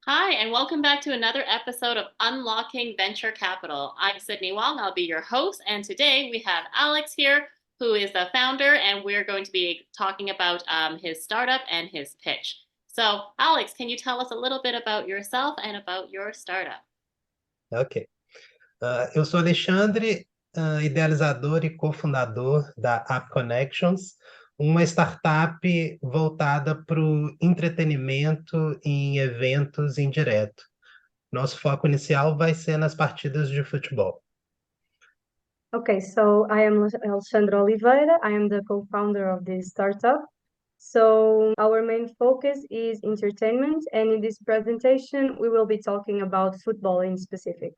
Hi, and welcome back to another episode of Unlocking Venture Capital. I'm Sydney Wong. I'll be your host. And today we have Alex here, who is the founder, and we're going to be talking about his startup and his pitch. So, Alex, can you tell us a little bit about yourself and about your startup? Ok. Eu sou Alexandre, idealizador e cofundador da App Connections, uma startup voltada para o entretenimento em eventos indireto. Nosso foco inicial vai ser nas partidas de futebol. Okay, so I am Alexandre Oliveira. I am the co-founder of this startup. So our main focus is entertainment, and in this presentation, we will be talking about football in specific.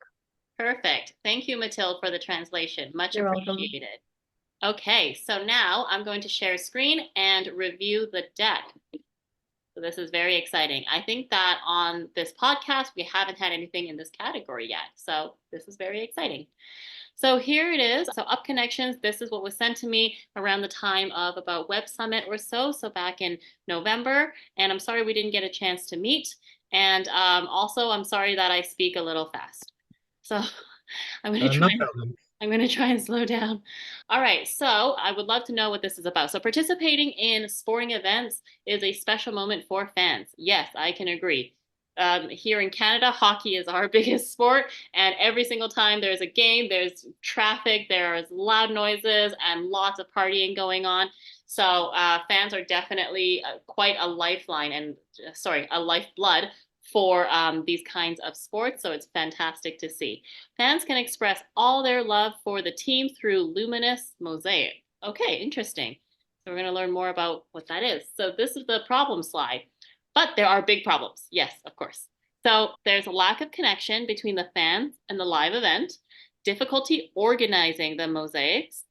Perfect. Thank you, Mathilde, for the translation. Much You're welcome. appreciated. Okay, so now I'm going to share screen and review the deck. So this is very exciting. I think that on this podcast, we haven't had anything in this category yet. So this is very exciting. So here it is. So Up Connections, this is what was sent to me around the time of about Web Summit or so. So back in November. And I'm sorry we didn't get a chance to meet. And also, I'm sorry that I speak a little fast. So I'm going to No try. problem. I'm going to try and slow down. All right, so I would love to know what this is about. So participating in sporting events is a special moment for fans. Yes, I can agree. Here in Canada, hockey is our biggest sport, and every single time there's a game, there's traffic, there's loud noises, and lots of partying going on. So fans are definitely quite a lifeline and, a lifeblood for these kinds of sports. So it's fantastic to see. Fans can express all their love for the team through luminous mosaic. Okay, interesting. So we're going to learn more about what that is. So this is the problem slide. But there are big problems. Yes, of course. So there's a lack of connection between the fans and the live event, difficulty organizing the mosaics.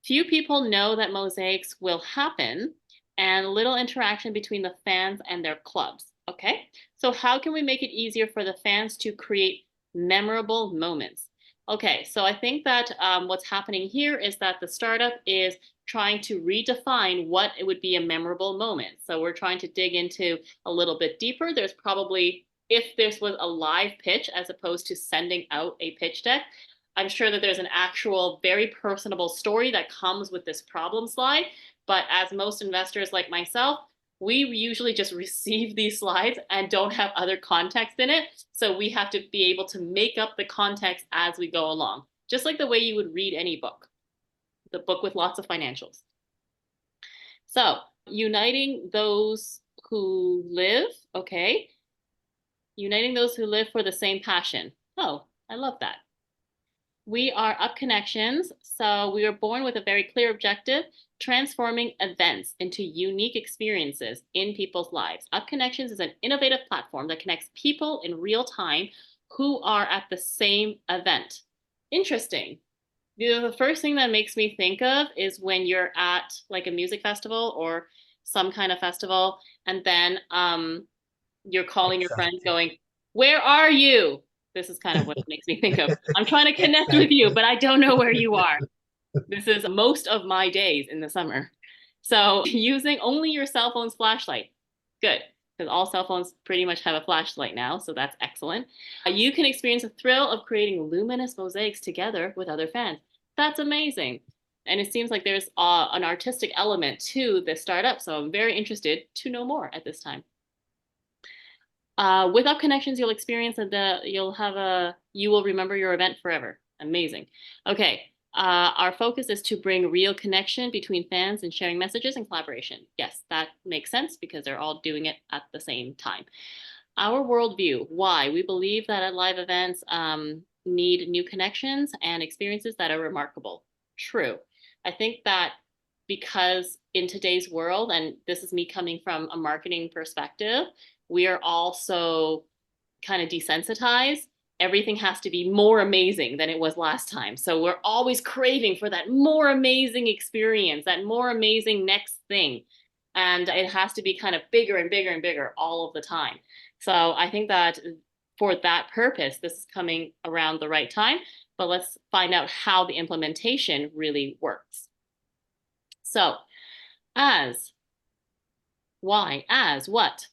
Few people know that mosaics will happen, and little interaction between the fans and their clubs. Okay, so how can we make it easier for the fans to create memorable moments? Okay, so I think that what's happening here is that the startup is trying to redefine what it would be a memorable moment. So we're trying to dig into a little bit deeper. There's probably, if this was a live pitch as opposed to sending out a pitch deck, I'm sure that there's an actual very personable story that comes with this problem slide. But as most investors like myself, we usually just receive these slides and don't have other context in it. So we have to be able to make up the context as we go along, just like the way you would read any book, the book with lots of financials. So uniting those who live, okay. Uniting those who live for the same passion. Oh, I love that. We are Up Connections. So we were born with a very clear objective, transforming events into unique experiences in people's lives. Up Connections is an innovative platform that connects people in real time who are at the same event. Interesting. The first thing that makes me think of is when you're at like a music festival or some kind of festival, and then you're calling your friends Exato. going, "Where are you?" This is kind of what it makes me think of. I'm trying to connect with you, Exato. but I don't know where you are. This is most of my days in the summer. So using only your cell phone's flashlight. Good, because all cell phones pretty much have a flashlight now, so that's excellent. You can experience the thrill of creating luminous mosaics together with other fans. That's amazing. And it seems like there's an artistic element to this startup, so I'm very interested to know more at this time. With Up Connections, you'll experience that you will remember your event forever. Amazing. Okay. Our focus is to bring real connection between fans and sharing messages and collaboration. Yes, that makes sense because they're all doing it at the same time. Our worldview, why? We believe that at live events need new connections and experiences that are remarkable. True. I think that because in today's world, and this is me coming from a marketing perspective, we are also kind of desensitized. Everything has to be more amazing than it was last time. So we're always craving for that more amazing experience, that more amazing next thing. And it has to be kind of bigger and bigger and bigger all of the time. So I think that for that purpose, this is coming around the right time. But let's find out how the implementation really works. So, as, why, as, what?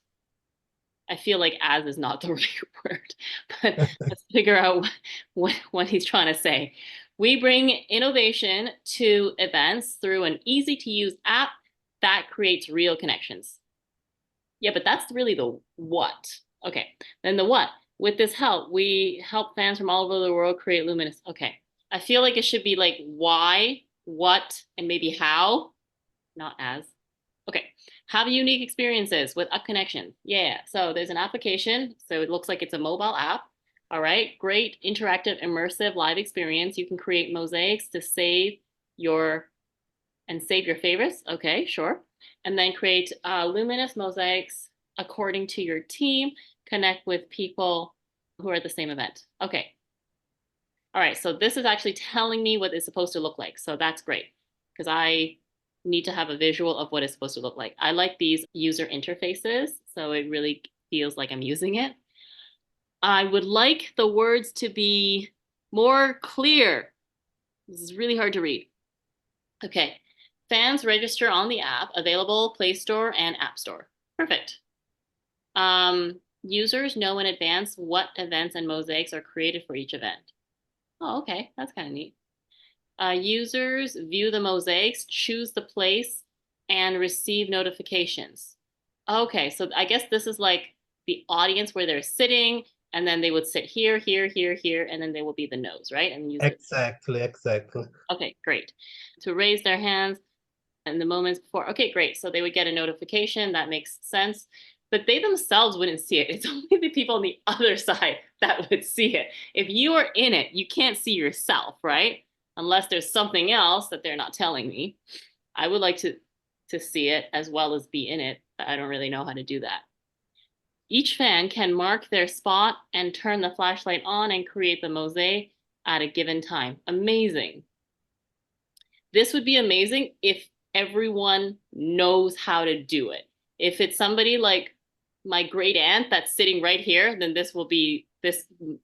I feel like as is not the right word, but let's figure out what he's trying to say. We bring innovation to events through an easy to use app that creates real connections. Yeah, but that's really the what. Okay, then the what. With this help, we help fans from all over the world create luminous. Okay, I feel like it should be like why, what, and maybe how, not as. Okay, have unique experiences with Up Connection. Yeah, so there's an application. So it looks like it's a mobile app. All right, great interactive, immersive live experience. You can create mosaics to save your favorites. Okay, sure. And then create luminous mosaics according to your team. Connect with people who are at the same event. Okay. All right, so this is actually telling me what it's supposed to look like. So that's great because I need to have a visual of what it's supposed to look like. I like these user interfaces, so it really feels like I'm using it. I would like the words to be more clear. This is really hard to read. Okay, fans register on the app, available Play Store and App Store. Perfect. Users know in advance what events and mosaics are created for each event. Oh, okay, that's kind of neat. Users view the mosaics, choose the place, and receive notifications. Okay, so I guess this is like the audience where they're sitting, and then they would sit here, here, here, here, and then they will be the nose, right? And use Exactly. Okay, great. To raise their hands in the moments before. Okay, great. So they would get a notification. That makes sense. But they themselves wouldn't see it. It's only the people on the other side that would see it. If you are in it, you can't see yourself, right? Unless there's something else that they're not telling me. I would like to see it as well as be in it, but I don't really know how to do that. Each fan can mark their spot and turn the flashlight on and create the mosaic at a given time. Amazing. This would be amazing if everyone knows how to do it. If it's somebody like my great aunt that's sitting right here, then this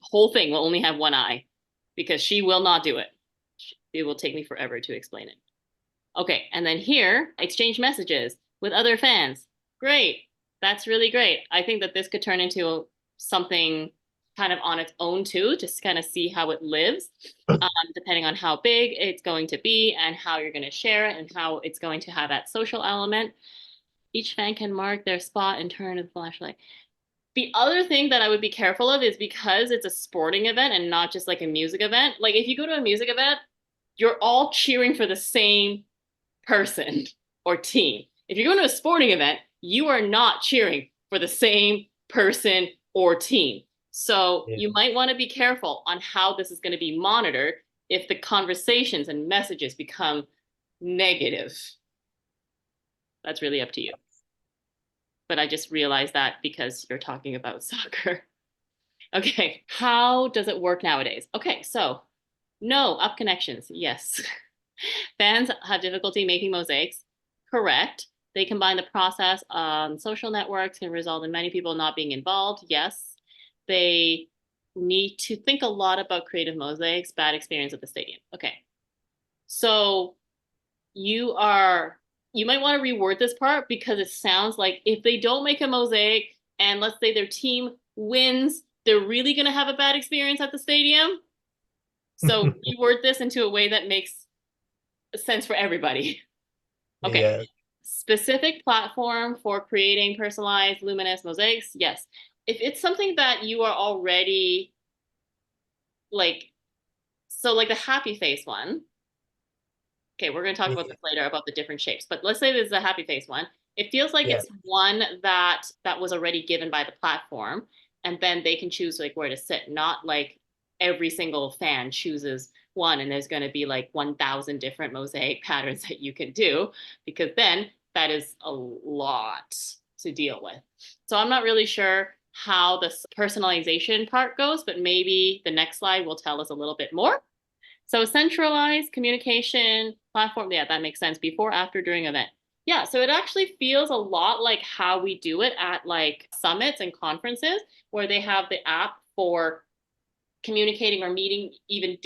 whole thing will only have one eye because she will not do it. It will take me forever to explain it. Okay, and then here, exchange messages with other fans. Great, that's really great. I think that this could turn into something kind of on its own too, just kind of see how it lives, depending on how big it's going to be and how you're going to share it and how it's going to have that social element. Each fan can mark their spot and turn the flashlight. The other thing that I would be careful of is because it's a sporting event and not just like a music event. Like if you go to a music event, you're all cheering for the same person or team. If you're going to a sporting event, you are not cheering for the same person or team. So you might want to be careful on how this is going to be monitored if the conversations and messages become negative. That's really up to you. But I just realized that because you're talking about soccer. Okay, how does it work nowadays? Okay, so no, Up Connections, yes. Fans have difficulty making mosaics, correct. They combine the process on social networks can result in many people not being involved, yes. They need to think a lot about creative mosaics, bad experience at the stadium. Okay, so you might want to reword this part because it sounds like if they don't make a mosaic and let's say their team wins, they're really going to have a bad experience at the stadium. So you word this into a way that makes sense for everybody. Okay. Yeah. Specific platform for creating personalized luminous mosaics. Yes. If it's something that you are already like, so like the happy face one. Okay, we're going to talk about this later about the different shapes, but let's say this is a happy face one. It feels like it's one that was already given by the platform, and then they can choose like where to sit, not like every single fan chooses one and there's going to be like 1,000 different mosaic patterns that you can do, because then that is a lot to deal with. So I'm not really sure how this personalization part goes, but maybe the next slide will tell us a little bit more. So centralized communication platform, yeah, that makes sense. Before, after, during event. Yeah, so it actually feels a lot like how we do it at like summits and conferences where they have the app for communicating or meeting, even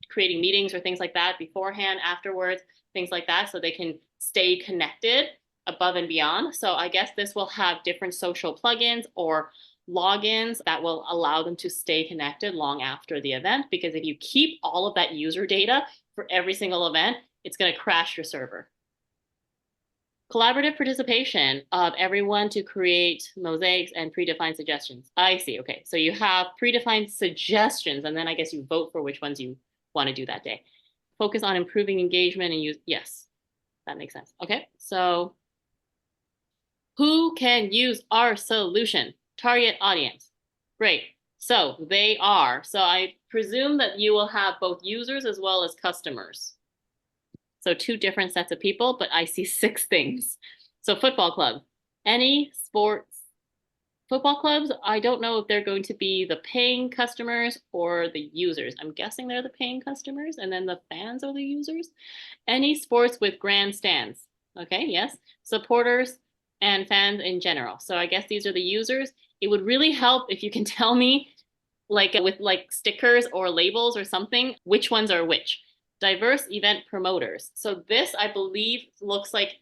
creating meetings or things like that beforehand, afterwards, things like that, so they can stay connected above and beyond. So I guess this will have different social plugins or logins that will allow them to stay connected long after the event. Because if you keep all of that user data for every single event, it's going to crash your server. Collaborative participation of everyone to create mosaics and predefined suggestions. I see. Okay, so you have predefined suggestions, and then I guess you vote for which ones you want to do that day. Focus on improving engagement and use. Yes, that makes sense. Okay, so who can use our solution? Target audience. Great. So they are. So I presume that you will have both users as well as customers. So 2 different sets of people, but I see 6 things. So football club, any sports football clubs, I don't know if they're going to be the paying customers or the users. I'm guessing they're the paying customers and then the fans are the users. Any sports with grandstands. Okay, yes. Supporters and fans in general. So I guess these are the users. It would really help if you can tell me, like with like stickers or labels or something, which ones are which. Diverse event promoters. So this, I believe, looks like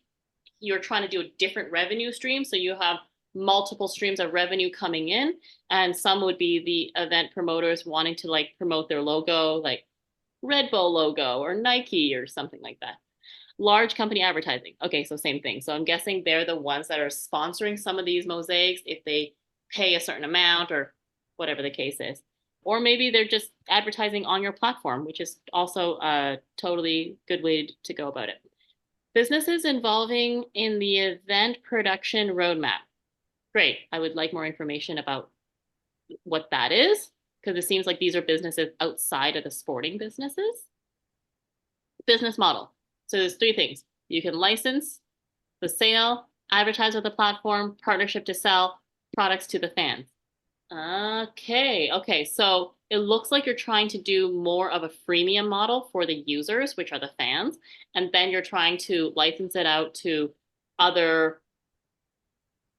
you're trying to do a different revenue stream. So you have multiple streams of revenue coming in, and some would be the event promoters wanting to like promote their logo, like Red Bull logo or Nike or something like that. Large company advertising. Okay, so same thing. So I'm guessing they're the ones that are sponsoring some of these mosaics if they pay a certain amount or whatever the case is. Or maybe they're just advertising on your platform, which is also a totally good way to go about it. Businesses involving in the event production roadmap. Great. I would like more information about what that is, because it seems like these are businesses outside of the sporting businesses. Business model. So there's 3 things. You can license, the sale, advertise with the platform, partnership to sell products to the fans. Okay, so it looks like you're trying to do more of a freemium model for the users, which are the fans, and then you're trying to license it out to other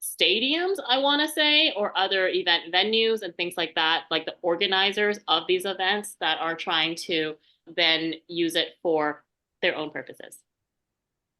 stadiums, I want to say, or other event venues and things like that, like the organizers of these events that are trying to then use it for their own purposes.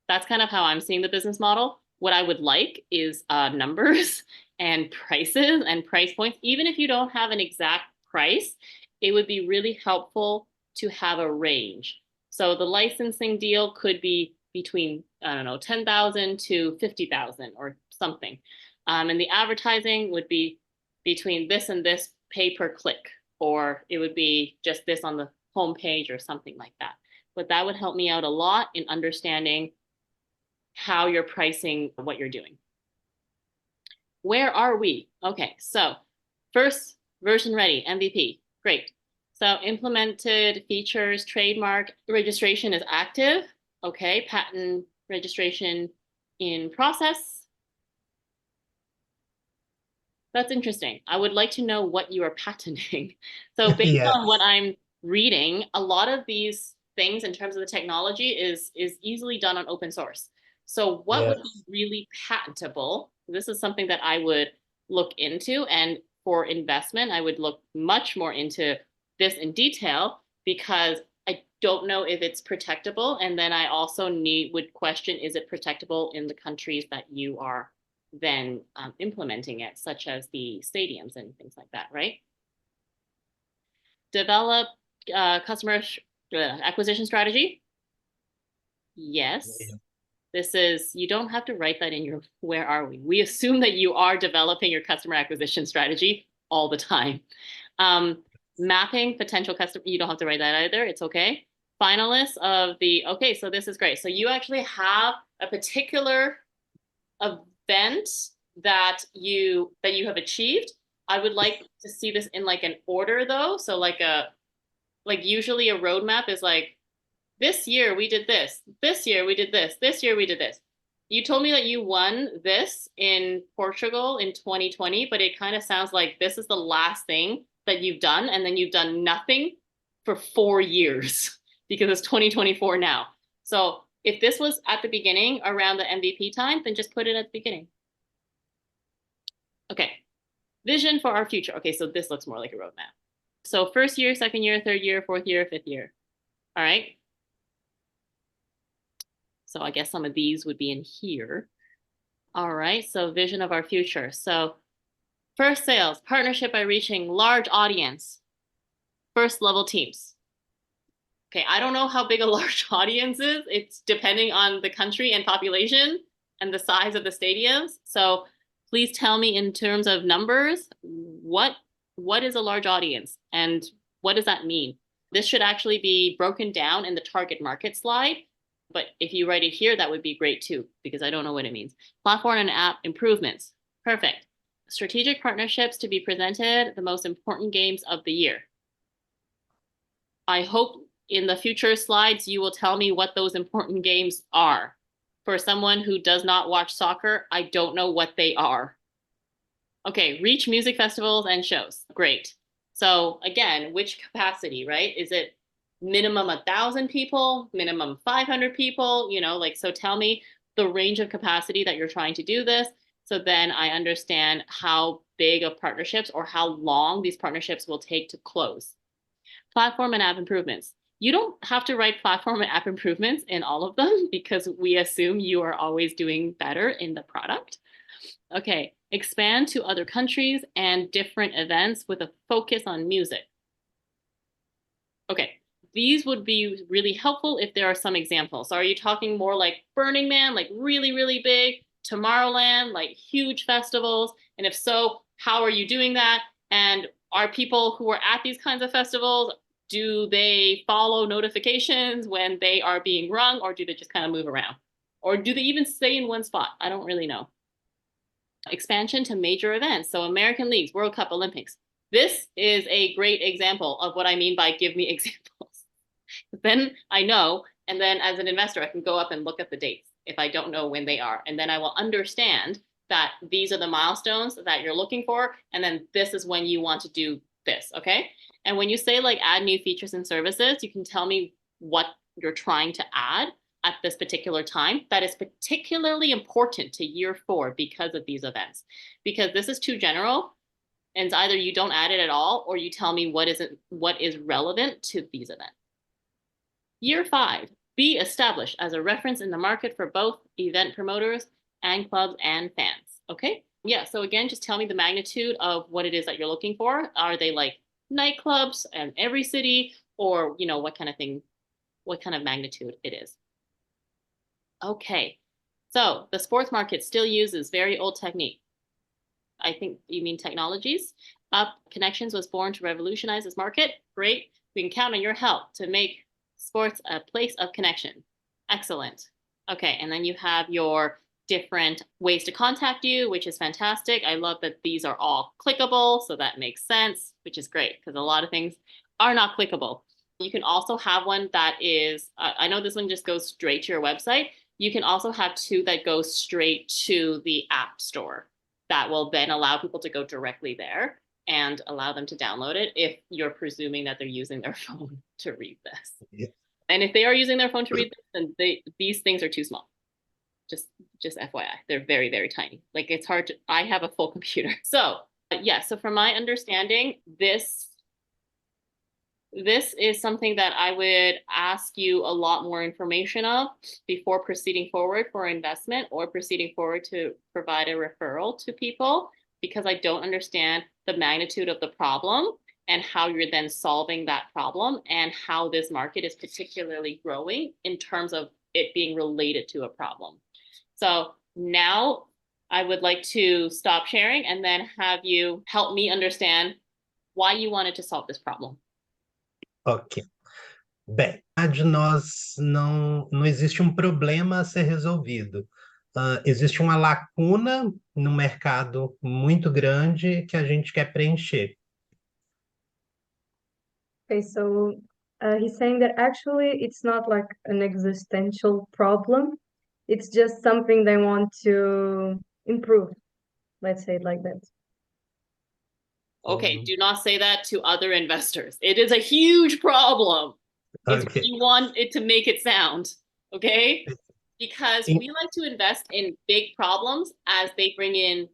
That's kind of how I'm seeing the business model. What I would like is numbers and prices and price points. Even if you don't have an exact price, it would be really helpful to have a range. So the licensing deal could be between, I don't know, 10,000 to 50,000 or something. And the advertising would be between this and this pay per click, or it would be just this on the homepage or something like that. But that would help me out a lot in understanding how you're pricing what you're doing. Where are we? Okay, so first version ready, MVP, great. So implemented features, trademark registration is active. Okay, patent registration in process. That's interesting. I would like to know what you are patenting. So based Yes. on what I'm reading, a lot of these things in terms of the technology is easily done on open source. So what would be really patentable? This is something that I would look into, and for investment, I would look much more into this in detail because I don't know if it's protectable. And then I also would question, is it protectable in the countries that you are then implementing it, such as the stadiums and things like that, right? Develop customer acquisition strategy. Yes. Yeah. This is, you don't have to write that in your, where are we? We assume that you are developing your customer acquisition strategy all the time. Mapping potential customer, you don't have to write that either, it's okay. Finalists of the, okay, so this is great. So you actually have a particular event that you have achieved. I would like to see this in like an order though. So like usually a roadmap is like, this year we did this, this year we did this, this year we did this. You told me that you won this in Portugal in 2020, but it kind of sounds like this is the last thing that you've done, and then you've done nothing for 4 years because it's 2024 now. So if this was at the beginning around the MVP time, then just put it at the beginning. Okay, vision for our future. Okay, so this looks more like a roadmap. So first year, second year, third year, fourth year, fifth year. All right. So I guess some of these would be in here. All right, so vision of our future. So first sales, partnership by reaching large audience, first level teams. Okay, I don't know how big a large audience is. It's depending on the country and population and the size of the stadiums. So please tell me in terms of numbers, what is a large audience and what does that mean? This should actually be broken down in the target market slide. But if you write it here, that would be great too, because I don't know what it means. Platform and app improvements. Perfect. Strategic partnerships to be presented, the most important games of the year. I hope in the future slides, you will tell me what those important games are. For someone who does not watch soccer, I don't know what they are. Okay, reach music festivals and shows. Great. So again, which capacity, right? Is it minimum 1,000 people, minimum 500 people? So tell me the range of capacity that you're trying to do this. So then I understand how big of partnerships or how long these partnerships will take to close. Platform and app improvements. You don't have to write platform and app improvements in all of them because we assume you are always doing better in the product. Okay, expand to other countries and different events with a focus on music. Okay, these would be really helpful if there are some examples. So are you talking more like Burning Man, like really, really big, Tomorrowland, like huge festivals? And if so, how are you doing that? And are people who are at these kinds of festivals, do they follow notifications when they are being rung, or do they just kind of move around? Or do they even stay in one spot? I don't really know. Expansion to major events. So American Leagues, World Cup, Olympics. This is a great example of what I mean by give me examples. Then I know, and then as an investor, I can go up and look at the dates if I don't know when they are. And then I will understand that these are the milestones that you're looking for. And then this is when you want to do this, okay? And when you say like add new features and services, you can tell me what you're trying to add at this particular time that is particularly important to year 4 because of these events. Because this is too general, and it's either you don't add it at all or you tell me what is relevant to these events. Year 5, be established as a reference in the market for both event promoters and clubs and fans. Okay? Yeah, so again, just tell me the magnitude of what it is that you're looking for. Are they like nightclubs in every city, or what kind of thing, what kind of magnitude it is? Okay, so the sports market still uses very old technique. I think you mean technologies. Up Connections was born to revolutionize this market. Great. We can count on your help to make sports a place of connection. Excellent. Okay, and then you have your different ways to contact you, which is fantastic. I love that these are all clickable, so that makes sense, which is great because a lot of things are not clickable. You can also have one that is, I know this one just goes straight to your website. You can also have 2 that go straight to the app store that will then allow people to go directly there and allow them to download it if you're presuming that they're using their phone to read this. Yeah. And if they are using their phone to read this, then these things are too small. Just FYI, they're very, very tiny. Like it's hard to, I have a full computer. So yeah, so from my understanding, this is something that I would ask you a lot more information of before proceeding forward for investment or proceeding forward to provide a referral to people, because I don't understand the magnitude of the problem and how you're then solving that problem and how this market is particularly growing in terms of it being related to a problem. So now I would like to stop sharing and then have you help me understand why you wanted to solve this problem. Ok. Bem, nós não existe um problema a ser resolvido. Existe uma lacuna no mercado muito grande que a gente quer preencher. Okay, so he's saying that actually it's not like an existential problem. It's just something they want to improve. Let's say it like that. Okay, do not say that to other investors. It is a huge problem. It's Okay. you want it to make it sound, okay? Because we like to invest in big problems as they bring in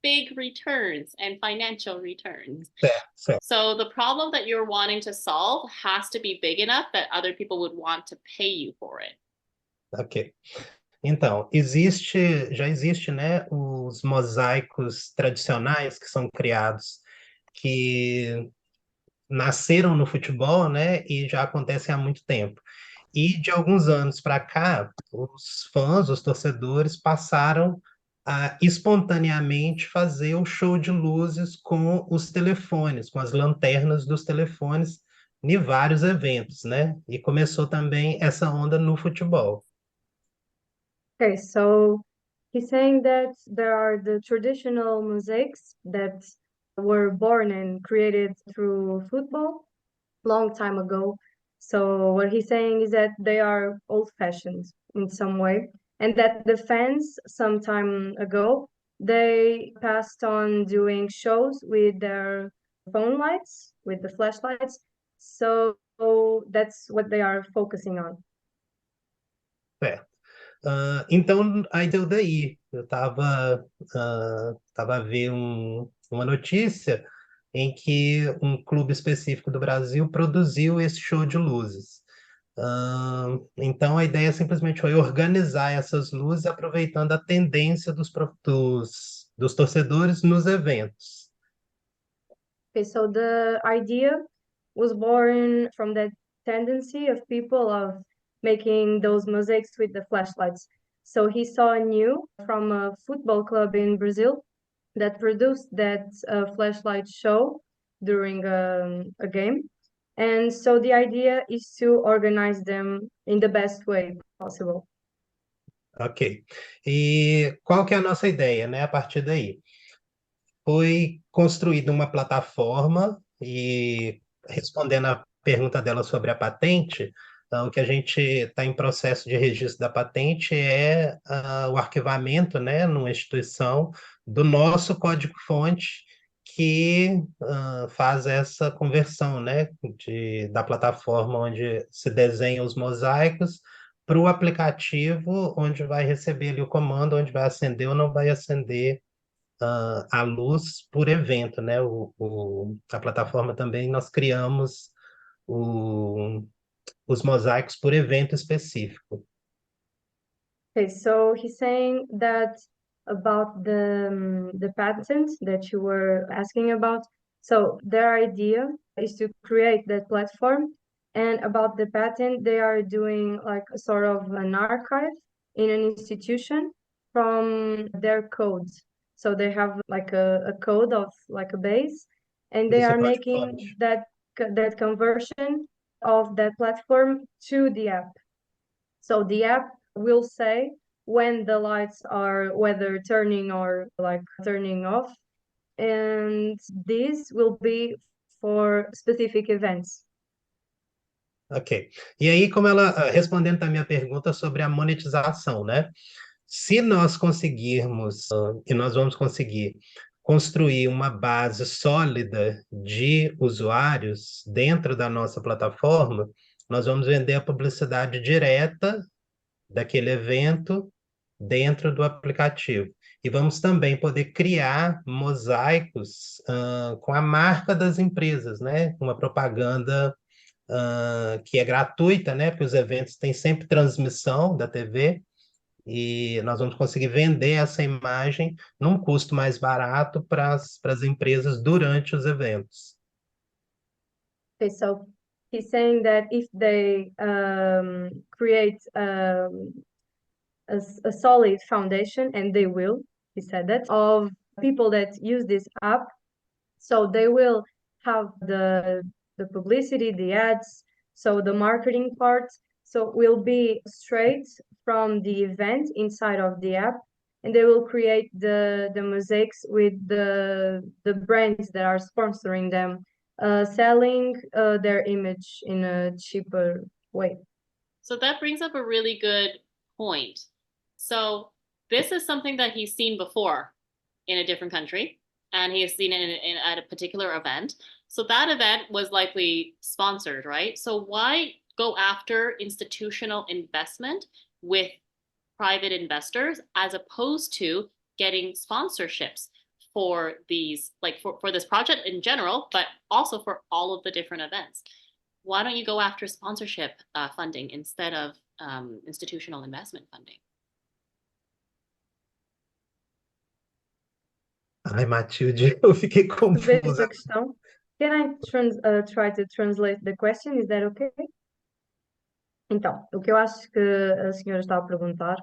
big returns and financial returns. Certo. So the problem that you're wanting to solve has to be big enough that other people would want to pay you for it. Ok. Então, já existe, né, os mosaicos tradicionais que são criados, que nasceram no futebol, né, e já acontecem há muito tempo. E de alguns anos para cá, os fãs, os torcedores passaram a espontaneamente fazer o show de luzes com os telefones, com as lanternas dos telefones, em vários eventos, né? E começou também essa onda no futebol. Okay, so he's saying that there are the traditional mosaics that were born and created through football long time ago. So what he's saying is that they are old-fashioned in some way, and that the fans some time ago they passed on doing shows with their phone lights, with the flashlights. So that's what they are focusing on. Certo. Então, aí deu daí. Eu tava a ver uma notícia em que um clube específico do Brasil produziu esse show de luzes. Então, a ideia simplesmente foi organizar essas luzes, aproveitando a tendência dos torcedores nos eventos. Okay, so the idea was born from that tendency of people of making those mosaics with the flashlights. So he saw a new from a football club in Brazil that produced that flashlight show during a game. And so the idea is to organize them in the best way possible. Ok. E qual que é a nossa ideia, né, a partir daí? Foi construída uma plataforma e, respondendo à pergunta dela sobre a patente, o que a gente está em processo de registro da patente é o arquivamento, né, numa instituição, do nosso código-fonte que faz essa conversão, né, da plataforma onde se desenham os mosaicos para o aplicativo onde vai receber ali o comando, onde vai acender ou não vai acender a luz por evento, né? A plataforma também nós criamos o, os mosaicos por evento específico. Okay, so he's saying that about the patent that you were asking about. So their idea is to create that platform, and about the patent, they are doing like a sort of an archive in an institution from their codes. So they have like a code of like a base, and they Esse é are o making código-fonte. that conversion of that platform to the app. So the app will say when the lights are whether turning or like turning off, and this will be for specific events. Ok. E aí, como ela, respondendo também a pergunta sobre a monetização, né? Se nós conseguirmos, e nós vamos conseguir, construir uma base sólida de usuários dentro da nossa plataforma, nós vamos vender a publicidade direta daquele evento dentro do aplicativo. E vamos também poder criar mosaicos com a marca das empresas, né? Uma propaganda que é gratuita, né? Porque os eventos têm sempre transmissão da TV e nós vamos conseguir vender essa imagem num custo mais barato para as empresas durante os eventos. Okay, so he's saying that if they create a solid foundation, and they will, he said that, of people that use this app, so they will have the publicity, the ads, so the marketing part, so will be straight from the event inside of the app, and they will create the mosaics with the brands that are sponsoring them, selling their image in a cheaper way. So that brings up a really good point. So this is something that he's seen before in a different country, and he has seen it at a particular event. So that event was likely sponsored, right? So why go after institutional investment with private investors as opposed to getting sponsorships for these, like for this project in general, but also for all of the different events? Why don't you go after sponsorship funding instead of institutional investment funding? Ai, Matilde, eu fiquei Percebeste confusa. a questão? Can I try to translate the question? Is that okay? Então, o que eu acho que a senhora está a perguntar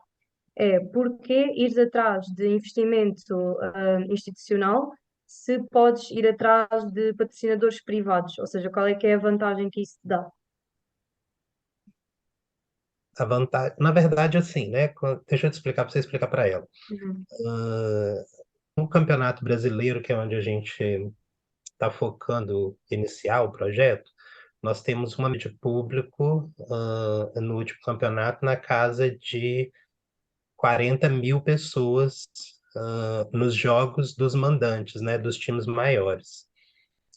é por que ires atrás de investimento institucional se podes ir atrás de patrocinadores privados? Ou seja, qual é que é a vantagem que isso te dá? A vantagem, na verdade, assim, né? Deixa eu te explicar para você explicar para ela. Uhum, Ah, no Campeonato Brasileiro, que é onde a gente está focando iniciar o projeto, nós temos uma média de público no último campeonato na casa de 40 mil pessoas nos jogos dos mandantes, né, dos times maiores.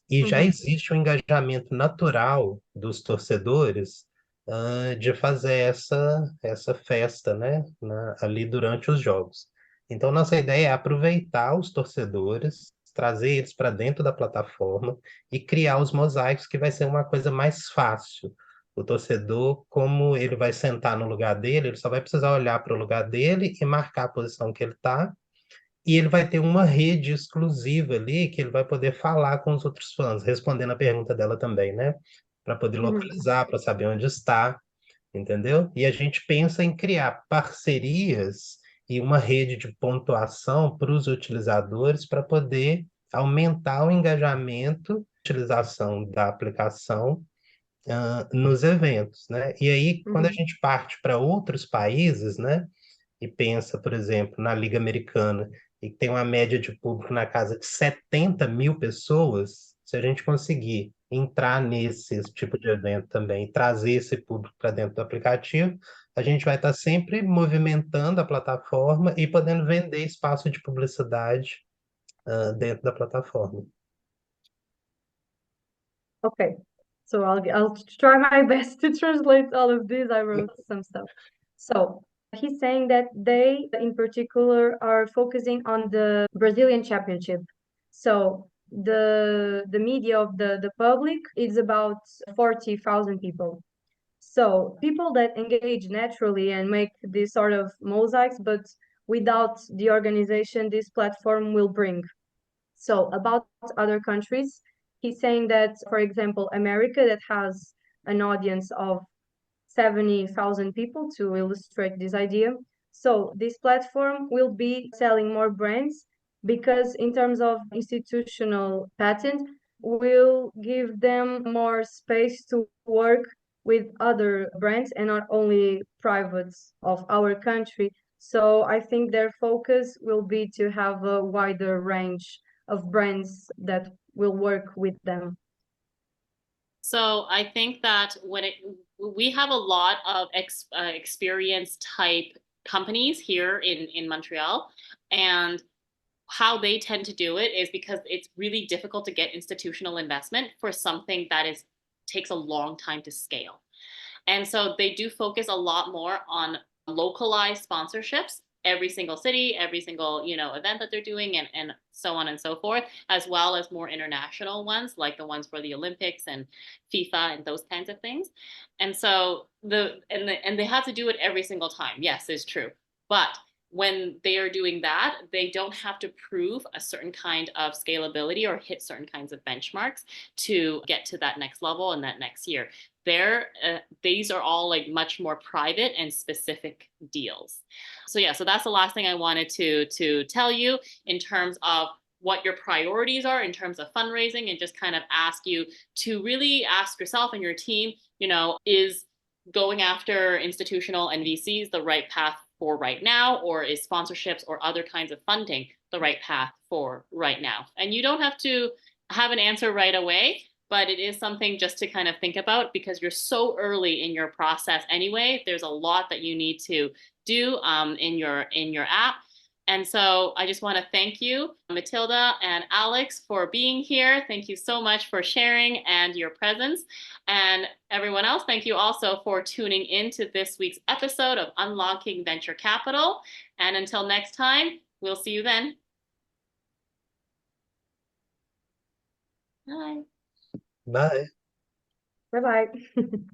E já uhum, existe um engajamento natural dos torcedores de fazer essa festa, né, ali durante os jogos. Então, nossa ideia é aproveitar os torcedores, trazer eles para dentro da plataforma e criar os mosaicos, que vai ser uma coisa mais fácil. O torcedor, como ele vai sentar no lugar dele, ele só vai precisar olhar para o lugar dele e marcar a posição que ele está, e ele vai ter uma rede exclusiva ali que ele vai poder falar com os outros fãs, respondendo a pergunta dela também, né? Para poder uhum, localizar, para saber onde está, entendeu? E a gente pensa em criar parcerias e uma rede de pontuação para os utilizadores para poder aumentar o engajamento, utilização da aplicação nos eventos, né? E aí, quando a uhum. gente parte para outros países, né? E pensa, por exemplo, na Liga Americana, e que tem uma média de público na casa de 70 mil pessoas, se a gente conseguir entrar nesse tipo de evento também, e trazer esse público para dentro do aplicativo, a gente vai estar sempre movimentando a plataforma e podendo vender espaço de publicidade dentro da plataforma. Okay, so I'll try my best to translate all of this. I wrote some stuff. So he's saying that they, in particular, are focusing on the Brazilian Championship. So the media of the public is about 40,000 people. So people that engage naturally and make these sort of mosaics, but without the organization this platform will bring. So about other countries, he's saying that, for example, America, that has an audience of 70,000 people, to illustrate this idea. So this platform will be selling more brands because in terms of institutional patent, will give them more space to work with other brands and not only privates of our country. So I think their focus will be to have a wider range of brands that will work with them. So I think that we have a lot of experience type companies here in Montreal, and how they tend to do it is because it's really difficult to get institutional investment for something that takes a long time to scale. And so they do focus a lot more on localized sponsorships, every single city, every single, event that they're doing, and so on and so forth, as well as more international ones like the ones for the Olympics and FIFA and those kinds of things. And so and they have to do it every single time. Yes, it's true. But when they are doing that, they don't have to prove a certain kind of scalability or hit certain kinds of benchmarks to get to that next level and that next year. These are all like much more private and specific deals. So yeah, so that's the last thing I wanted to tell you in terms of what your priorities are in terms of fundraising, and just kind of ask you to really ask yourself and your team, is going after institutional and VCs the right path for right now, or is sponsorships or other kinds of funding the right path for right now? And you don't have to have an answer right away, but it is something just to kind of think about because you're so early in your process anyway. There's a lot that you need to do in your app. And so I just want to thank you, Matilda and Alex, for being here. Thank you so much for sharing and your presence. And everyone else, thank you also for tuning in to this week's episode of Unlocking Venture Capital. And until next time, we'll see you then. Bye. Bye. Bye bye.